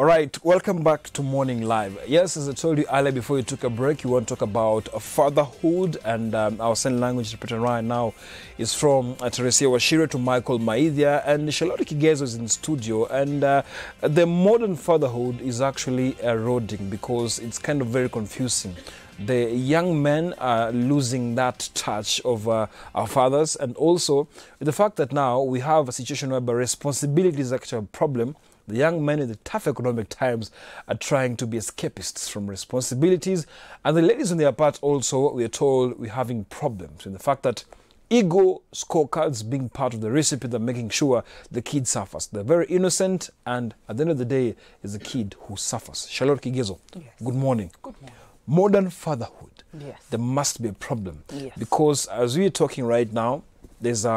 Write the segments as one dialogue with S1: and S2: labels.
S1: All right, welcome back to Morning Live. Yes, as I told you earlier before you took a break, you want to talk about fatherhood, and our sign language interpreter right now is from Teresia Washire to Michael Maithia, and Charlotte Kigezo is in studio, and the modern fatherhood is actually eroding because it's kind of very confusing. The young men are losing that touch of our fathers, and also the fact that now we have a situation where responsibility is actually a problem. The young men in the tough economic times are trying to be escapists from responsibilities. And the ladies on their part also, we are told we're having problems in the fact that ego scorecards being part of the recipe, they're making sure the kid suffers. They're very innocent, and at the end of the day, is a kid who suffers. Charlotte Kigezo, yes. Good morning. Good morning. Modern fatherhood, yes. There must be a problem. Yes. Because as we're talking right now, there's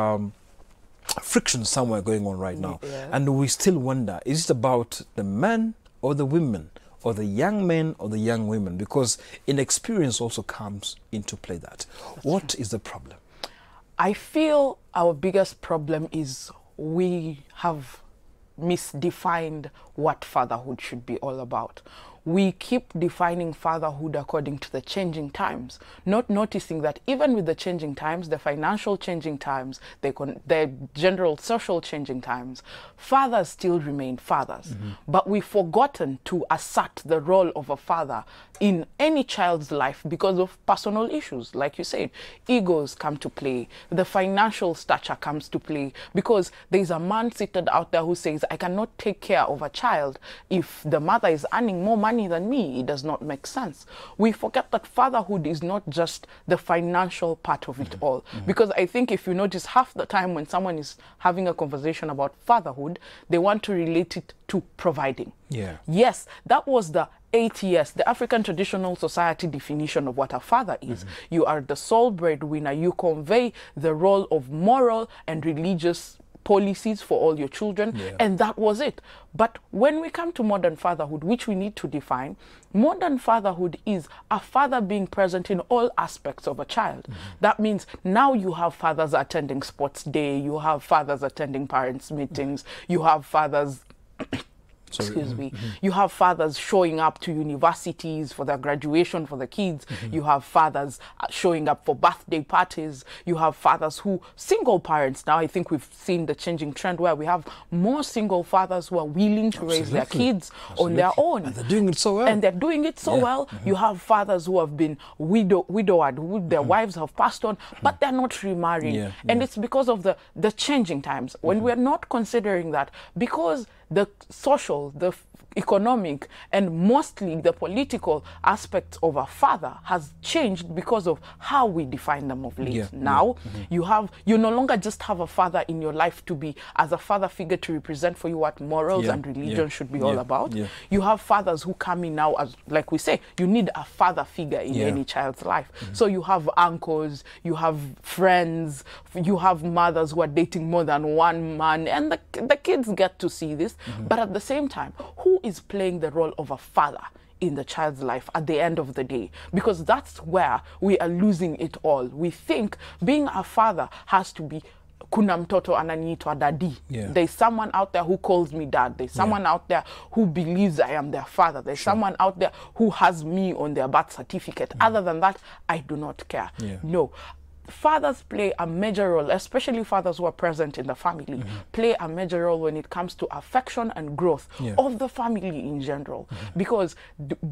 S1: friction somewhere going on right now. Yeah. And we still wonder, is it about the men or the women, or the young men or the young women? Because inexperience also comes into play that. What is the problem?
S2: I feel our biggest problem is we have misdefined what fatherhood should be all about. We keep defining fatherhood according to the changing times, not noticing that even with the changing times, the financial changing times, the general social changing times, fathers still remain fathers. Mm-hmm. But we've forgotten to assert the role of a father in any child's life because of personal issues. Like you said, egos come to play, the financial stature comes to play, because there's a man seated out there who says, I cannot take care of a child if the mother is earning more money than me. It does not make sense. We forget that fatherhood is not just the financial part of it all. Mm-hmm. Because I think if you notice, half the time when someone is having a conversation about fatherhood, they want to relate it to providing. Yeah. Yes, that was the ATS, the African Traditional Society definition of what a father is. Mm-hmm. You are the sole breadwinner. You convey the role of moral and religious policies for all your children, yeah. And that was it. But when we come to modern fatherhood, which we need to define, modern fatherhood is a father being present in all aspects of a child. Mm-hmm. That means now you have fathers attending sports day, you have fathers attending parents' meetings, mm-hmm. You have fathers excuse me. Mm-hmm. You have fathers showing up to universities for their graduation for the kids. Mm-hmm. You have fathers showing up for birthday parties. You have fathers who, single parents. Now I think we've seen the changing trend where we have more single fathers who are willing to raise their kids on their own.
S1: And they're doing it so well.
S2: And they're doing it so well. Mm-hmm. You have fathers who have been widowed, who their wives have passed on, but they're not remarrying. Yeah. And it's because of the changing times. When we're not considering that, because the social, the economic, and mostly the political aspects of a father has changed because of how we define them of late. Yeah. Now, you no longer just have a father in your life to be as a father figure to represent for you what morals and religion should be all about. Yeah. You have fathers who come in now, as like we say, you need a father figure in any child's life. Mm-hmm. So you have uncles, you have friends, you have mothers who are dating more than one man, and the kids get to see this. Mm-hmm. But at the same time, who is playing the role of a father in the child's life at the end of the day? Because that's where we are losing it all. We think being a father has to be kuna mtoto ananiitwa daddy. Yeah. There's someone out there who calls me dad. There's someone out there who believes I am their father. There's someone out there who has me on their birth certificate. Other than that, I do not care. Yeah. No. Fathers play a major role, especially fathers who are present in the family, play a major role when it comes to affection and growth of the family in general. Because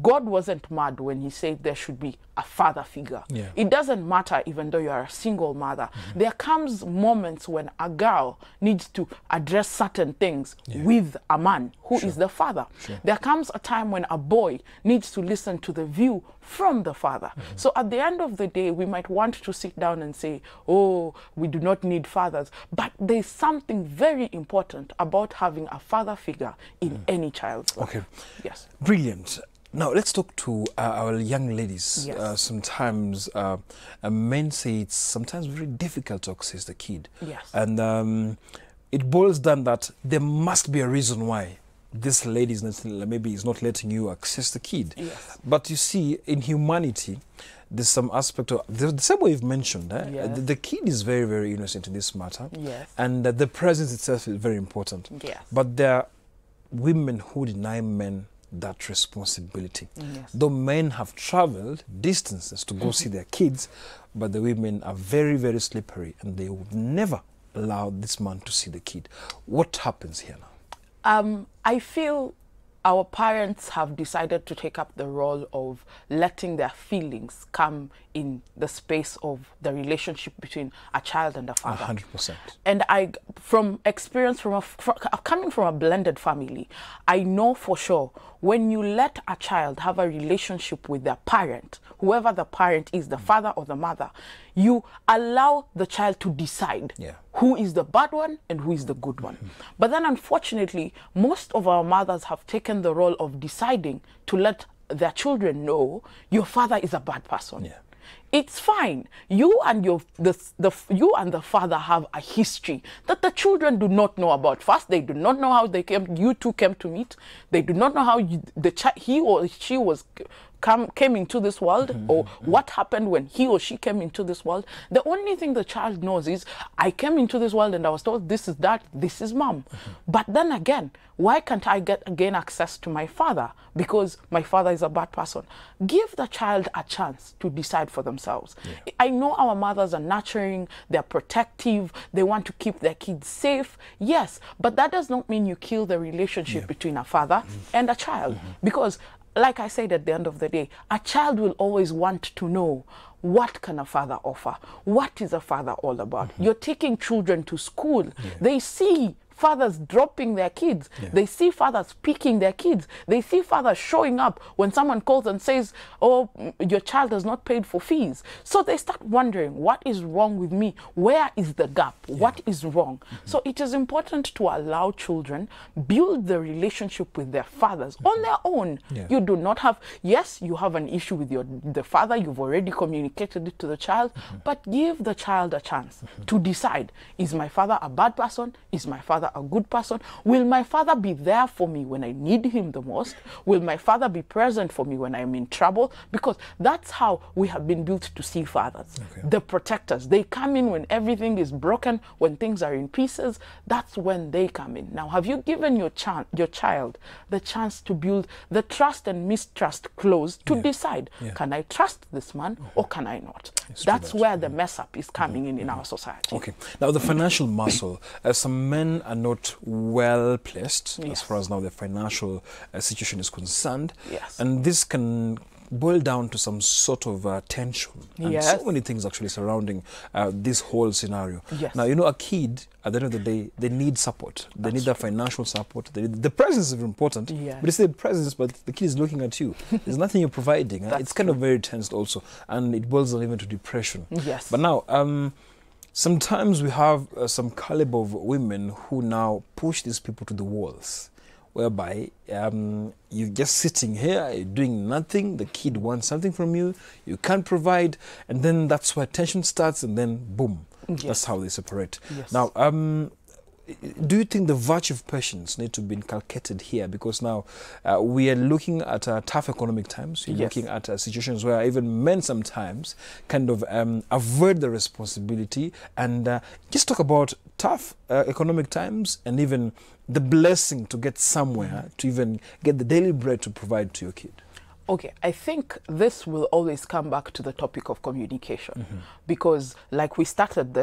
S2: God wasn't mad when he said there should be a father figure. Yeah. It doesn't matter even though you are a single mother. There comes moments when a girl needs to address certain things with a man who is the father. There comes a time when a boy needs to listen to the view from the father. So at the end of the day, we might want to sit down and say, oh, we do not need fathers. But there's something very important about having a father figure in any child's life. Okay. Yes.
S1: Brilliant. Now, let's talk to our young ladies. Yes. Sometimes men say it's sometimes very difficult to access the kid. Yes. And it boils down that there must be a reason why this lady is maybe is not letting you access the kid. Yes. But you see, in humanity, there's some aspect of the same way you've mentioned. Yes. The kid is very, very innocent in this matter. Yes. And the presence itself is very important. Yes. But there are women who deny men that responsibility.
S2: Yes.
S1: Though men have traveled distances to go see their kids, but the women are very, very slippery, and they would never allow this man to see the kid. What happens here now?
S2: I feel our parents have decided to take up the role of letting their feelings come in the space of the relationship between a child and a father.
S1: 100%.
S2: And from experience, coming from a blended family, I know for sure when you let a child have a relationship with their parent, whoever the parent is, the father or the mother, you allow the child to decide who is the bad one and who is the good one. But then unfortunately, most of our mothers have taken the role of deciding to let their children know your father is a bad person. It's fine. You and you and the father have a history that the children do not know about. First, they do not know how you two came to meet. They do not know how he or she came into this world, or what happened when he or she came into this world. The only thing the child knows is, I came into this world and I was told this is dad, this is mom. But then again, why can't I gain access to my father? Because my father is a bad person. Give the child a chance to decide for themselves. I know our mothers are nurturing, they're protective, they want to keep their kids safe. Yes, but that does not mean you kill the relationship between a father and a child. Because like I said, at the end of the day, a child will always want to know, what can a father offer? What is a father all about? You're taking children to school. They see fathers dropping their kids. They see fathers picking their kids. They see fathers showing up when someone calls and says, oh, your child has not paid for fees. So they start wondering, what is wrong with me? Where is the gap? What is wrong? So it is important to allow children build the relationship with their fathers on their own. You do not have, yes, you have an issue with the father. You've already communicated it to the child, but give the child a chance to decide, is my father a bad person? Is my father a good person? Will my father be there for me when I need him the most? Will my father be present for me when I'm in trouble? Because that's how we have been built to see fathers. The protectors. They come in when everything is broken, when things are in pieces. That's when they come in. Now, have you given your child the chance to build the trust and mistrust clause to decide, can I trust this man or can I not? That's where the mess up is coming in our society.
S1: Okay. Now, the financial muscle, some men are not well placed as far as now the financial situation is concerned. And this can boil down to some sort of tension and so many things actually surrounding this whole scenario. Now, you know, a kid, at the end of the day, they need support. They need that financial support. The presence is important, but it's the presence, but the kid is looking at you. There's nothing you're providing. It's kind of very tensed also, and it boils down even to depression. But now, sometimes we have some caliber of women who now push these people to the walls, whereby you're just sitting here, you're doing nothing, the kid wants something from you, you can't provide, and then that's where tension starts, and then boom, that's how they separate. Now, do you think the virtue of patience need to be inculcated here? Because now we are looking at tough economic times. We're looking at situations where even men sometimes kind of avoid the responsibility, and just talk about tough economic times and even the blessing to get somewhere, to even get the daily bread to provide to your kid.
S2: Okay, I think this will always come back to the topic of communication, because like we started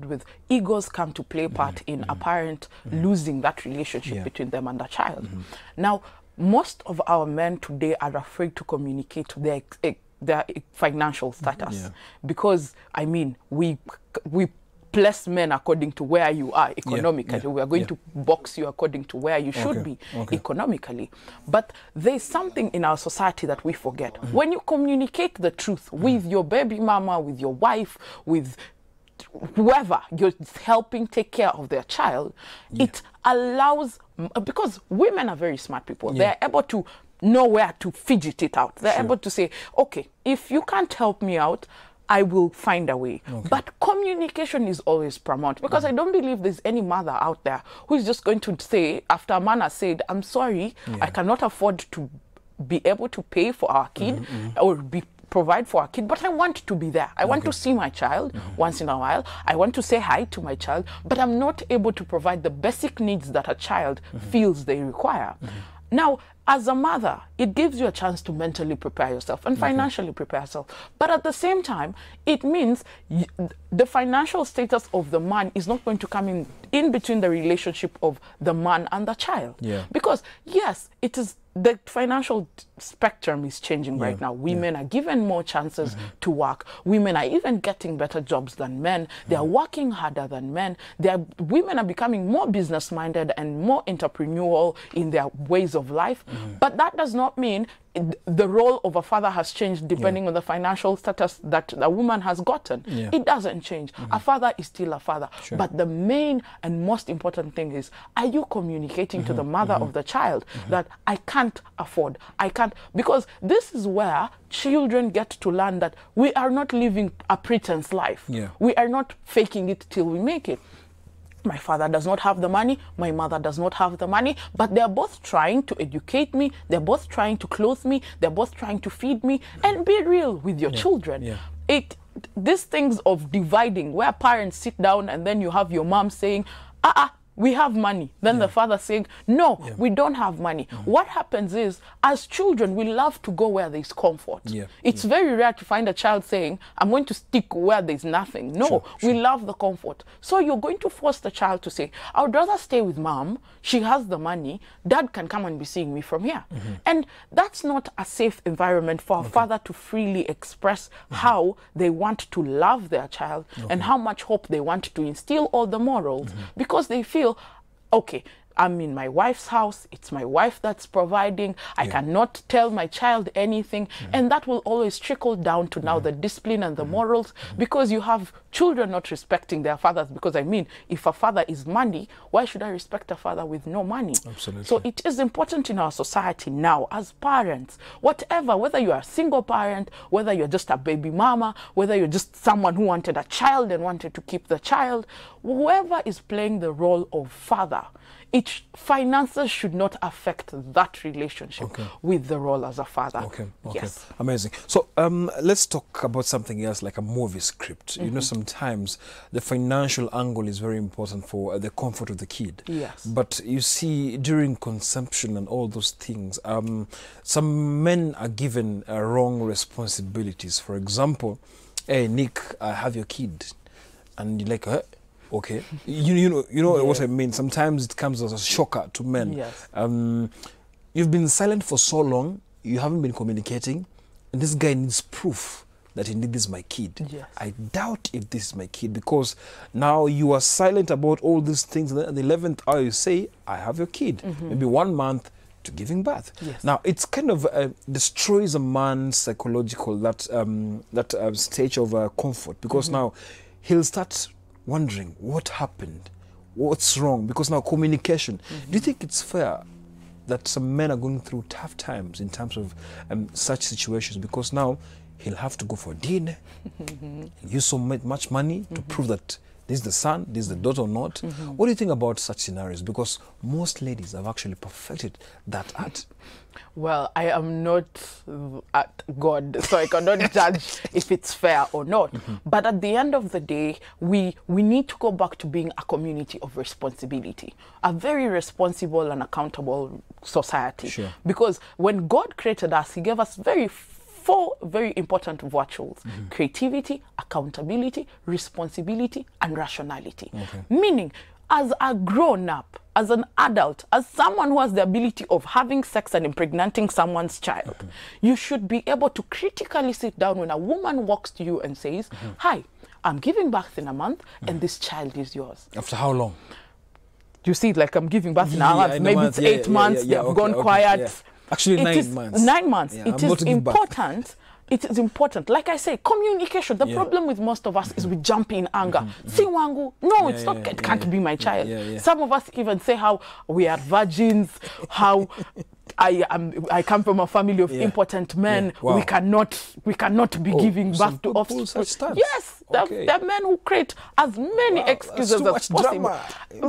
S2: with egos come to play part in a parent losing that relationship between them and the child. Now, most of our men today are afraid to communicate their financial status, because, I mean, we place men according to where you are economically. We are going to box you according to where you should be economically. But there's something in our society that we forget. When you communicate the truth with your baby mama, with your wife, with whoever you're helping take care of their child, it allows, because women are very smart people, they're able to know where to fidget it out. They're able to say, okay, if you can't help me out, I will find a way. But communication is always paramount, because I don't believe there's any mother out there who is just going to say, after a man has said, I'm sorry, I cannot afford to be able to pay for our kid or be provide for our kid, but I want to be there. I want to see my child once in a while. I want to say hi to my child, but I'm not able to provide the basic needs that a child feels they require. Now, as a mother, it gives you a chance to mentally prepare yourself and financially prepare yourself. But at the same time, it means the financial status of the man is not going to come in between the relationship of the man and the child.
S1: Yeah.
S2: Because, yes, it is the financial spectrum is changing right now. Women are given more chances to work. Women are even getting better jobs than men. They are working harder than men. Women are becoming more business-minded and more entrepreneurial in their ways of life. But that does not mean the role of a father has changed depending on the financial status that a woman has gotten. It doesn't change. A father is still a father. But the main and most important thing is, are you communicating to the mother of the child that I can't afford, I can't, because this is where children get to learn that we are not living a pretense life. We are not faking it till we make it. My father does not have the money, my mother does not have the money, but they're both trying to educate me, they're both trying to clothe me, they're both trying to feed me, and be real with your children. These things of dividing, where parents sit down and then you have your mom saying, we have money. Then the father saying, no, we don't have money. What happens is, as children, we love to go where there's comfort. It's very rare to find a child saying, I'm going to stick where there's nothing. No, we love the comfort. So you're going to force the child to say, I would rather stay with mom. She has the money. Dad can come and be seeing me from here. And that's not a safe environment for a father to freely express how they want to love their child and how much hope they want to instill all the morals, because they feel, okay, I'm in my wife's house, it's my wife that's providing, I cannot tell my child anything, and that will always trickle down to now the discipline and the morals, because you have children not respecting their fathers, because I mean, if a father is money, why should I respect a father with no money?
S1: Absolutely.
S2: So it is important in our society now, as parents, whatever, whether you are a single parent, whether you're just a baby mama, whether you're just someone who wanted a child and wanted to keep the child, whoever is playing the role of father, finances should not affect that relationship with the role as a father. Yes.
S1: Amazing. So let's talk about something else, like a movie script. You know, sometimes the financial angle is very important for the comfort of the kid.
S2: Yes.
S1: But you see, during conception and all those things, some men are given wrong responsibilities. For example, hey, Nick, I have your kid. And you're like, okay, you know what I mean. Sometimes it comes as a shocker to men.
S2: Yes.
S1: You've been silent for so long, you haven't been communicating, and this guy needs proof that indeed this is my kid.
S2: Yes.
S1: I doubt if this is my kid, because now you are silent about all these things, and at the 11th hour you say, I have your kid. Maybe 1 month to giving birth.
S2: Yes.
S1: Now it's kind of destroys a man's psychological stage of comfort, because now he'll start wondering what happened, what's wrong, because now communication. Do you think it's fair that some men are going through tough times in terms of such situations, because now he'll have to go for dinner, use so much money to prove that this is the son, this is the daughter or not? What do you think about such scenarios? Because most ladies have actually perfected that art.
S2: Well, I am not at God, so I cannot judge if it's fair or not. But at the end of the day, we need to go back to being a community of responsibility, a very responsible and accountable society. Because when God created us, he gave us four very important virtues: creativity, accountability, responsibility, and rationality. Meaning, as a grown-up, as an adult, as someone who has the ability of having sex and impregnating someone's child, you should be able to critically sit down when a woman walks to you and says, hi, I'm giving birth in a month and this child is yours.
S1: After how long?
S2: You see, like, I'm giving birth in a month, maybe it's 8 months, they have gone quiet.
S1: Actually, 9 months.
S2: 9 months. It is important. It is important. Like I say, communication. The problem with most of us is we jump in anger. Si wangu. No, it's not. It can't be my child. Some of us even say how we are virgins, how I come from a family of impotent men.
S1: Yeah. Wow.
S2: We cannot be giving birth to offspring. Yes,
S1: Okay.
S2: there are men who create as many excuses as possible.
S1: Drama.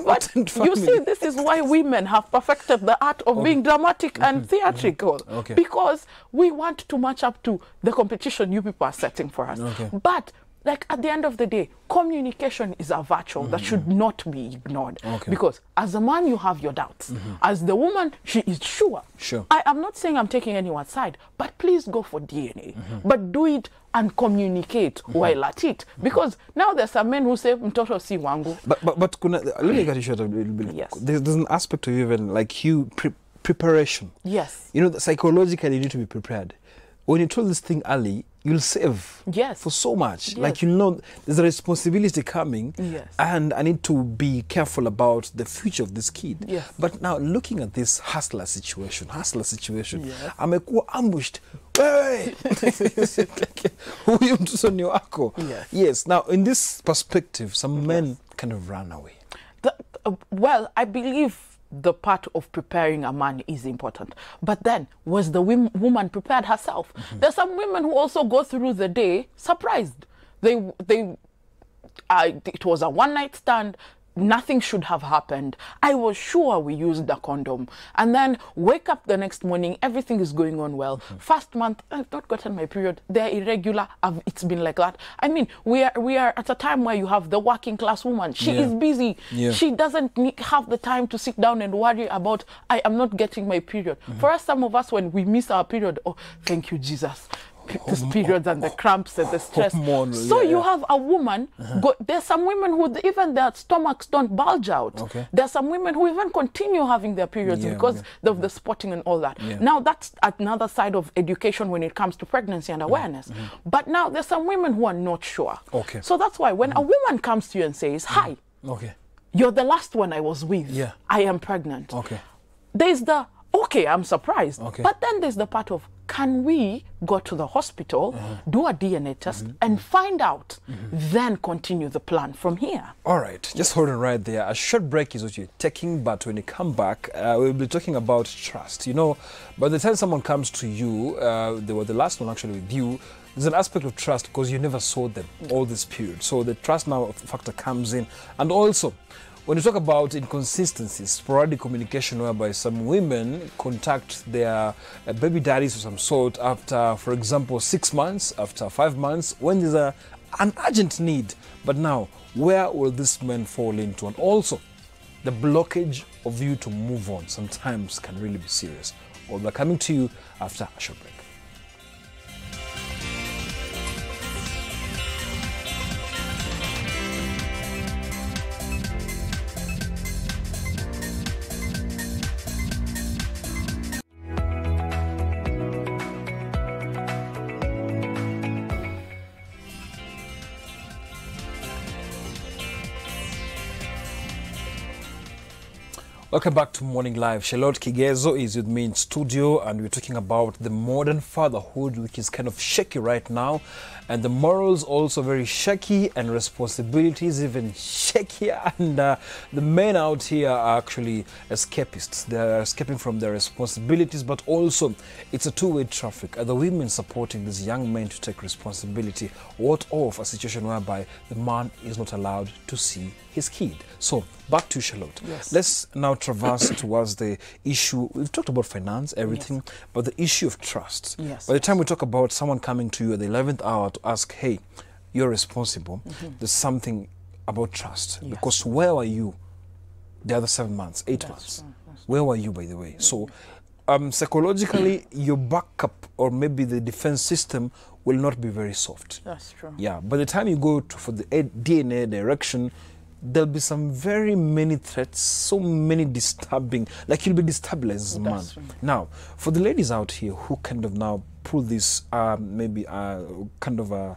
S2: But you see, this is why women have perfected the art of being dramatic and theatrical.
S1: Okay.
S2: Because we want to match up to the competition you people are setting for us.
S1: Okay.
S2: But like at the end of the day, communication is a virtue that should not be ignored.
S1: Okay.
S2: Because as a man, you have your doubts. As the woman, she is sure.
S1: Sure.
S2: I am not saying I'm taking anyone's side, but please go for DNA. But do it and communicate while at it. Because now there's some men who say, mtoto si wangu.
S1: But let me get you short a little bit.
S2: Yes.
S1: There's an aspect of even like preparation.
S2: Yes.
S1: You know, psychologically you need to be prepared. When you told this thing early, you'll save for so much.
S2: Yes.
S1: Like, you know, there's a responsibility coming,
S2: Yes.
S1: and I need to be careful about the future of this kid.
S2: Yes.
S1: But now, looking at this hustler situation,
S2: Yes.
S1: amekuwa ambushed. Wewe! Huyu mtoto ni wako. Yes. Now, in this perspective, some men kind of run away.
S2: Well, I believe the part of preparing a man is important. But then, was the woman prepared herself? There's some women who also go through the day surprised. It was a one-night stand. Nothing should have happened. I was sure we used a condom. And then wake up the next morning, everything is going on well. First month, I've not gotten my period. They're irregular. It's been like that. I mean, we are at a time where you have the working class woman. She is busy. She doesn't have the time to sit down and worry about, I am not getting my period. For us, some of us, when we miss our period, oh, thank you, Jesus. These periods and the cramps and the stress. So you have a woman, there's some women who even their stomachs don't bulge out. There's some women who even continue having their periods because of the spotting and all that. Now that's another side of education when it comes to pregnancy and awareness. But now there's some women who are not sure. So that's why when a woman comes to you and says, hi, you're the last one I was with. I am pregnant. There's the, okay, I'm surprised. But then there's the part of, can we go to the hospital, do a DNA test, and find out, then continue the plan from here?
S1: All right, just hold on right there. A short break is what you're taking, but when you come back, we'll be talking about trust. You know, by the time someone comes to you, they were the last one actually with you, there's an aspect of trust because you never saw them all this period. So the trust now factor comes in. And also, when you talk about inconsistencies, sporadic communication whereby some women contact their baby daddies of some sort after, for example, 6 months, after 5 months, when there's an urgent need. But now, where will this man fall into? And also, the blockage of you to move on sometimes can really be serious. All that coming to you after a short break. Welcome back to Morning Live. Charlotte Kigezo is with me in studio, and we're talking about the modern fatherhood, which is kind of shaky right now, and the morals also very shaky, and responsibilities even shakier, and the men out here are actually escapists. They're escaping from their responsibilities, but also it's a two-way traffic. Are the women supporting these young men to take responsibility? What of a situation whereby the man is not allowed to see his kid? So back to Charlotte. Let's now traverse towards the issue. We've talked about finance, everything, but the issue of trust. By the time we talk about someone coming to you at the 11th hour to ask, hey, you're responsible, there's something about trust. Because where were you the other 7 months, 8 months? Where were you, by the way? So psychologically, your backup or maybe the defense system will not be very soft.
S2: That's true.
S1: Yeah, by the time you go for the DNA direction, there'll be some very many threats, so many disturbing, like you'll be destabilized as a man. Now, for the ladies out here who kind of now pull this maybe kind of a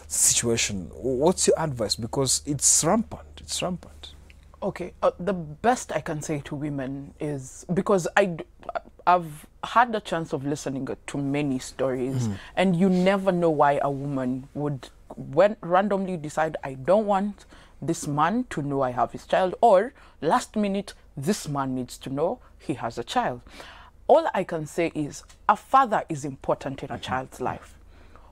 S1: situation, what's your advice? Because it's rampant, it's rampant.
S2: Okay, the best I can say to women is, because I've had the chance of listening to many stories, and you never know why a woman would randomly decide, I don't want this man to know I have his child, or last minute, this man needs to know he has a child. all I can say is a father is important in a child's life,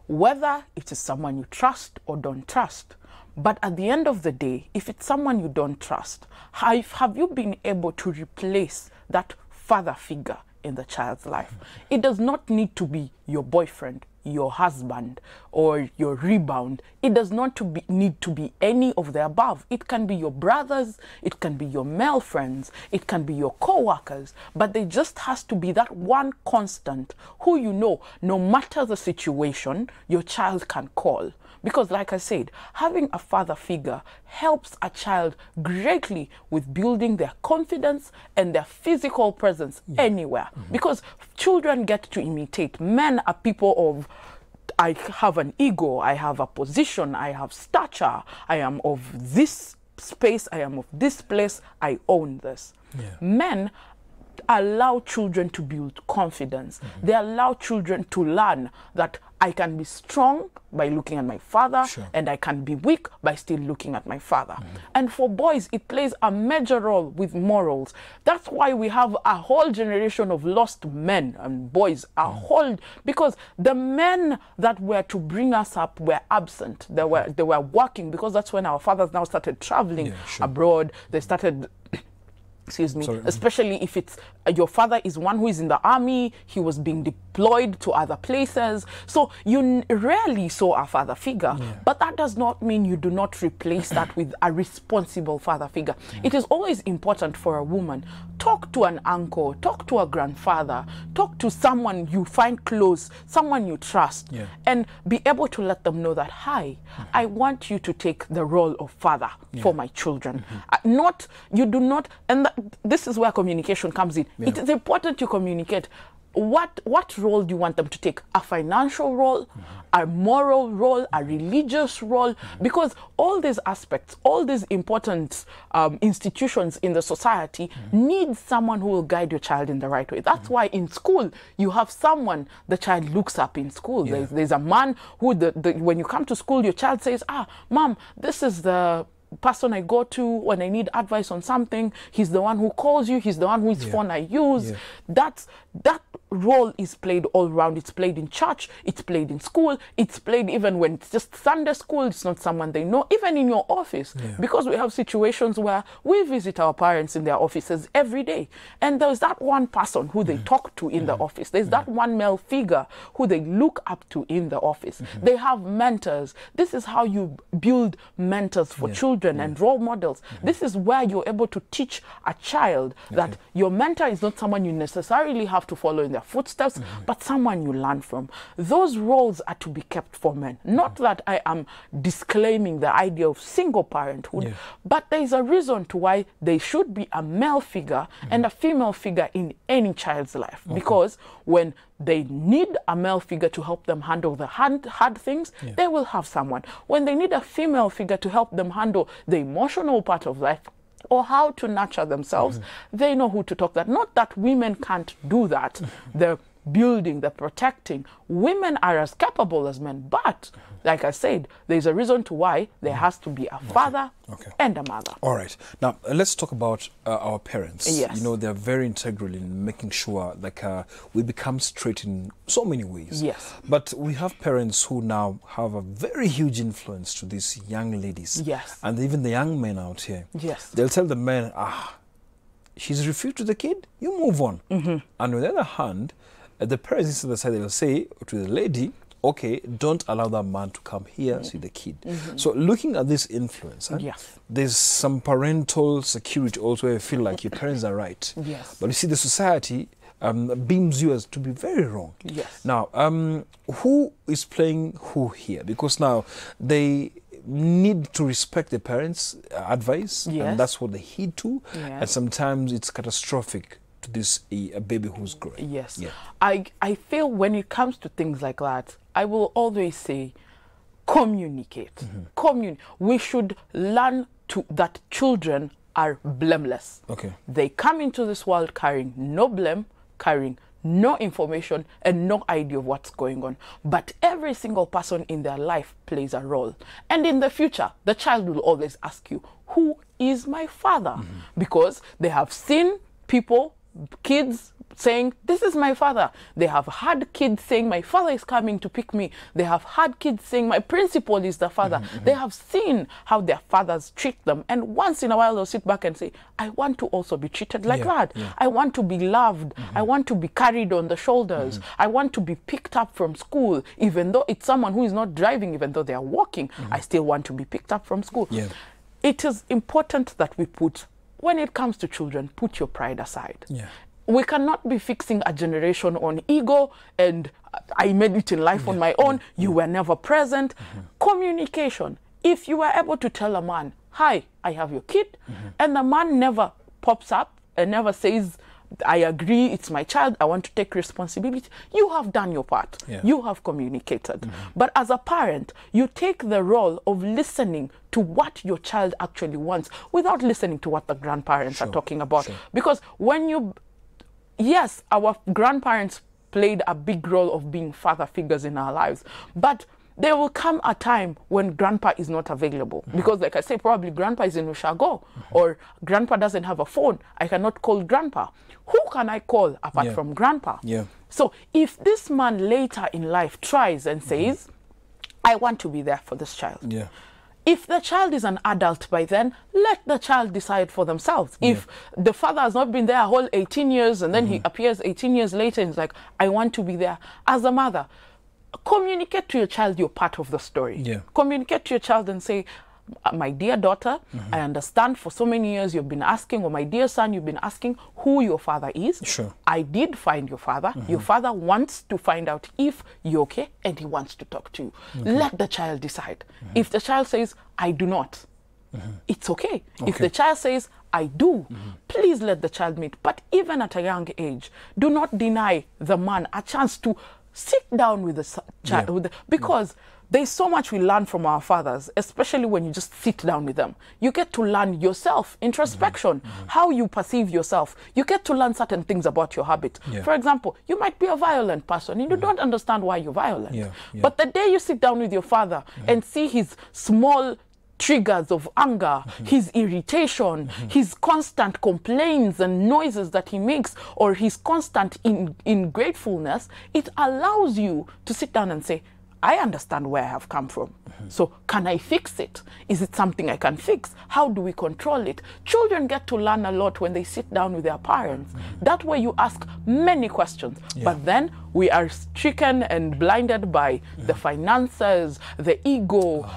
S2: whether it is someone you trust or don't trust. But at the end of the day, if it's someone you don't trust, have you been able to replace that father figure in the child's life? It does not need to be your boyfriend, your husband, or your rebound. It does not need to be any of the above. It can be your brothers, it can be your male friends, it can be your co-workers, but there just has to be that one constant who you know, no matter the situation, your child can call. Because like I said, having a father figure helps a child greatly with building their confidence and their physical presence anywhere. Because children get to imitate. Men are people of, I have an ego, I have a position, I have stature, I am of this space, I am of this place, I own this. Men allow children to build confidence. They allow children to learn that I can be strong by looking at my father, and I can be weak by still looking at my father. And for boys, it plays a major role with morals. That's why we have a whole generation of lost men and boys, because the men that were to bring us up were absent. They were working, because that's when our fathers now started traveling abroad. They started excuse me, especially if it's your father is one who is in the army, he was being deployed to other places. So you rarely saw a father figure, but that does not mean you do not replace that with a responsible father figure. It is always important for a woman. Talk to an uncle, talk to a grandfather, talk to someone you find close, someone you trust, and be able to let them know that, hi, I want you to take the role of father for my children. You do not, and this is where communication comes in. It is important to communicate. What role do you want them to take? A financial role, a moral role, a religious role? Because all these aspects, all these important institutions in the society need someone who will guide your child in the right way. That's why in school, you have someone the child looks up in school. There's a man who, when you come to school, your child says, Mom, this is the person I go to when I need advice on something. He's the one who calls you. He's the one whose phone I use. That role is played all around. It's played in church. It's played in school. It's played even when it's just Sunday school. It's not someone they know. Even in your office, because we have situations where we visit our parents in their offices every day, and there's that one person who they talk to in the office. There's that one male figure who they look up to in the office. They have mentors. This is how you build mentors for children and role models. This is where you're able to teach a child that your mentor is not someone you necessarily have to follow in their footsteps, but someone you learn from. Those roles are to be kept for men. Not that I am disclaiming the idea of single parenthood, but there is a reason to why there should be a male figure and a female figure in any child's life. Because when they need a male figure to help them handle the hard things, they will have someone. When they need a female figure to help them handle the emotional part of life, or how to nurture themselves, they know who to talk to. Not that women can't do that. The building, the protecting. Women are as capable as men, but like I said, there's a reason to why there has to be a father and a mother.
S1: All right. Now, let's talk about our parents.
S2: Yes.
S1: You know, they're very integral in making sure like we become straight in so many ways.
S2: Yes.
S1: But we have parents who now have a very huge influence to these young ladies.
S2: Yes.
S1: And even the young men out here.
S2: Yes.
S1: They'll tell the men, she's refused to the kid, you move on. And on the other hand, the parents on the side, they'll say to the lady, okay, don't allow that man to come here, see the kid. So looking at this influence, there's some parental security also. I feel like your parents are right. But you see, the society beams you as to be very wrong. Now, who is playing who here? Because now they need to respect the parents' advice, and that's what they heed to. And sometimes it's catastrophic to this a baby who's growing.
S2: I feel when it comes to things like that, I will always say communicate. We should learn that children are blameless. They come into this world carrying no blame, carrying no information and no idea of what's going on. But every single person in their life plays a role. And in the future, the child will always ask you, who is my father? Because they have seen people, kids, saying, this is my father. They have had kids saying, my father is coming to pick me. They have had kids saying, my principal is the father. They have seen how their fathers treat them. And once in a while, they'll sit back and say, I want to also be treated like that. I want to be loved. I want to be carried on the shoulders. I want to be picked up from school, even though it's someone who is not driving, even though they are walking. I still want to be picked up from school. It is important that we put, when it comes to children, put your pride aside. We cannot be fixing a generation on ego and I made it in life on my own. You were never present. Communication. If you are able to tell a man, hi, I have your kid, and the man never pops up and never says, I agree, it's my child, I want to take responsibility, you have done your part. You have communicated. But as a parent, you take the role of listening to what your child actually wants without listening to what the grandparents are talking about. Because when you, yes, our grandparents played a big role of being father figures in our lives, but there will come a time when grandpa is not available. Because like I say, probably grandpa is in Ushago or grandpa doesn't have a phone. I cannot call grandpa. Who can I call apart from grandpa? So if this man later in life tries and says, I want to be there for this child. If the child is an adult by then, let the child decide for themselves. If the father has not been there a whole 18 years and then he appears 18 years later and is like, I want to be there. As a mother, communicate to your child you're part of the story. Communicate to your child and say, my dear daughter, I understand for so many years you've been asking, or my dear son, you've been asking who your father is. I did find your father. Your father wants to find out if you're okay and he wants to talk to you. Let the child decide. If the child says, I do not, it's okay. If the child says, I do, please let the child meet. But even at a young age, do not deny the man a chance to sit down with the child, because there's so much we learn from our fathers, especially when you just sit down with them. You get to learn yourself, introspection, how you perceive yourself. You get to learn certain things about your habit. For example, you might be a violent person and you don't understand why you're violent. But the day you sit down with your father and see his small triggers of anger, his irritation, his constant complaints and noises that he makes, or his constant ingratefulness, it allows you to sit down and say, I understand where I have come from. So can I fix it? Is it something I can fix? How do we control it? Children get to learn a lot when they sit down with their parents. That way you ask many questions. But then we are stricken and blinded by the finances, the ego,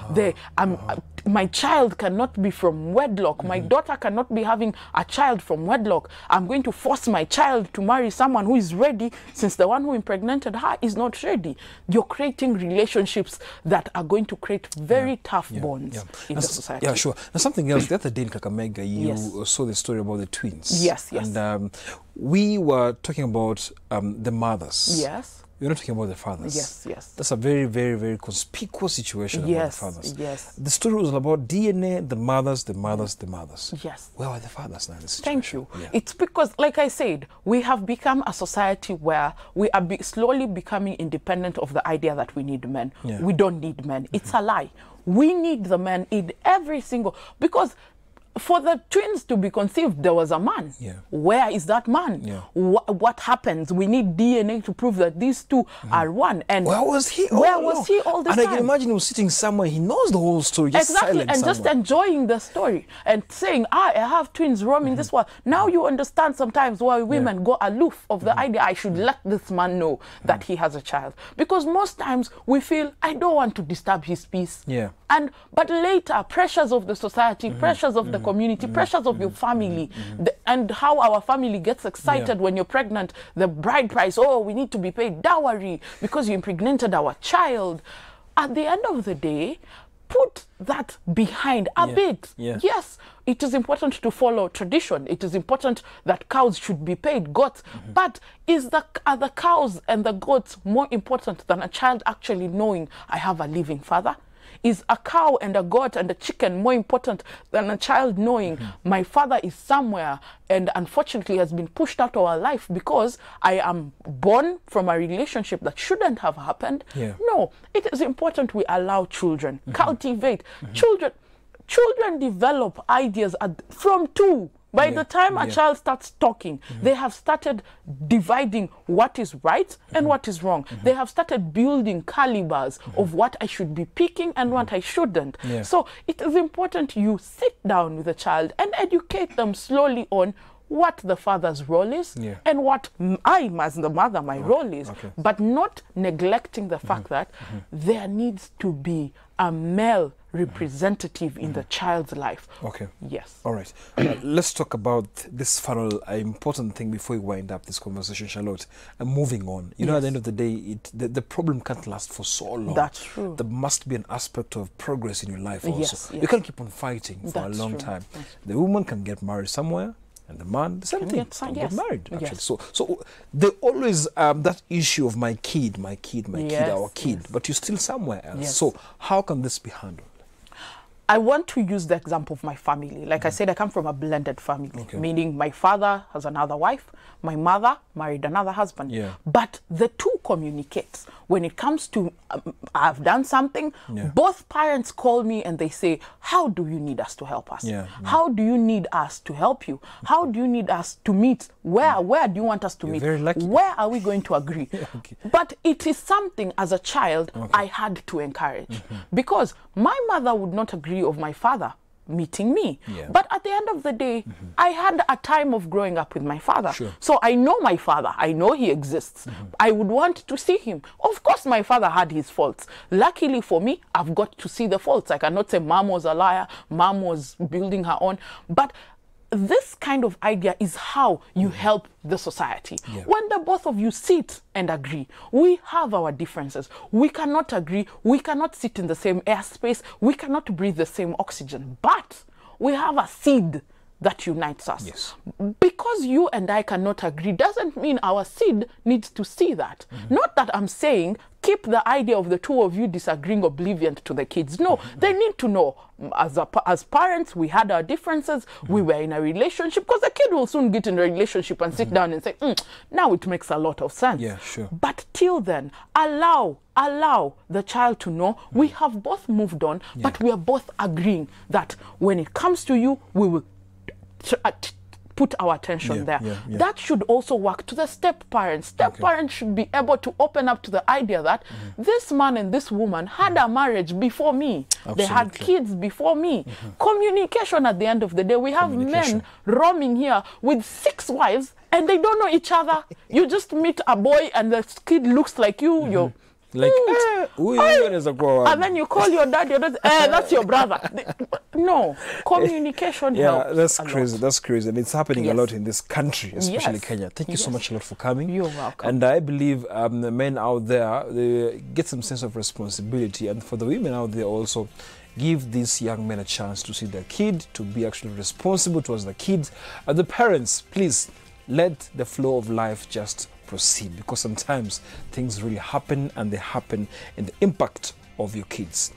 S2: my child cannot be from wedlock. My daughter cannot be having a child from wedlock. I'm going to force my child to marry someone who is ready, since the one who impregnated her is not ready. You're creating relationships that are going to create very tough bonds in the society.
S1: Now, something else. The other day in Kakamega, you saw the story about the twins. And we were talking about the mothers. We're not talking about the fathers. That's a very, very, very conspicuous situation about the fathers. The story was about DNA, the mothers. Where are the fathers now in this situation?
S2: Thank you. It's because, like I said, we have become a society where we are slowly becoming independent of the idea that we need men. We don't need men. It's a lie. We need the men in every single, because for the twins to be conceived, there was a man. Where is that man? What happens? We need DNA to prove that these two are one. And
S1: where was he?
S2: Where was he all the time?
S1: And I can imagine him sitting somewhere. He knows the whole story. Just silent
S2: and just enjoying the story and saying, I have twins roaming this world. Now you understand sometimes why women go aloof of the idea. I should let this man know that he has a child, because most times we feel, I don't want to disturb his peace. But later, pressures of the society, pressures of the community, pressures of your family, and how our family gets excited when you're pregnant, the bride price, oh, we need to be paid dowry because you impregnated our child. At the end of the day, put that behind a bit. Yes, it is important to follow tradition. It is important that cows should be paid, goats. But are the cows and the goats more important than a child actually knowing I have a living father? Is a cow and a goat and a chicken more important than a child knowing my father is somewhere and unfortunately has been pushed out of our life because I am born from a relationship that shouldn't have happened? No, it is important we allow children, cultivate. Children develop ideas from 2. By the time a child starts talking, they have started dividing what is right and what is wrong. They have started building calibers of what I should be picking and what I shouldn't. So it is important you sit down with a child and educate them slowly on what the father's role is and what I, as the mother, my role is, but not neglecting the fact that there needs to be a male representative in the child's life. Yes.
S1: All right. Let's talk about this final important thing before we wind up this conversation, Charlotte. And moving on. You know, at the end of the day, the problem can't last for so long.
S2: That's true.
S1: There must be an aspect of progress in your life also. You can't keep on fighting for a long time. The woman can get married somewhere, and the man, the same thing, can get married, actually. So there always that issue of my kid, our kid, but you're still somewhere else. So how can this be handled?
S2: I want to use the example of my family. Like I said, I come from a blended family, meaning my father has another wife, my mother married another husband. But the two communicate. When it comes to I've done something, both parents call me and they say, how do you need us to help us? How do you need us to help you? How do you need us to meet? Where do you want us to meet?
S1: Very lucky.
S2: Where are we going to agree? But it is something as a child I had to encourage, because my mother would not agree of my father meeting me. But at the end of the day, I had a time of growing up with my father. So I know my father. I know he exists. I would want to see him. Of course, my father had his faults. Luckily for me, I've got to see the faults. I cannot say mom was a liar, mom was building her own. But this kind of idea is how you help the society. When the both of you sit and agree, we have our differences. We cannot agree. We cannot sit in the same airspace. We cannot breathe the same oxygen. But we have a seed that unites us. Because you and I cannot agree doesn't mean our seed needs to see that. Not that I'm saying keep the idea of the two of you disagreeing oblivion to the kids. No, they need to know. As parents, we had our differences. We were in a relationship, because the kid will soon get in a relationship and sit down and say, now it makes a lot of sense. But till then, allow the child to know we have both moved on, but we are both agreeing that when it comes to you, we will put our attention there. That should also work to the step-parents. Step-parents should be able to open up to the idea that this man and this woman had a marriage before me. They had kids before me. Communication at the end of the day. We have men roaming here with 6 wives and they don't know each other. You just meet a boy and the kid looks like you. You're
S1: like,
S2: and then you call your dad, that's your brother. No, communication helps.
S1: That's crazy. That's crazy. And it's happening a lot in this country, especially Kenya. Thank you so much a lot for coming.
S2: You're welcome.
S1: And I believe the men out there, they get some sense of responsibility. And for the women out there also, give these young men a chance to see their kid, to be actually responsible towards the kids. And the parents, please, let the flow of life just proceed, because sometimes things really happen, and they happen in the impact of your kids.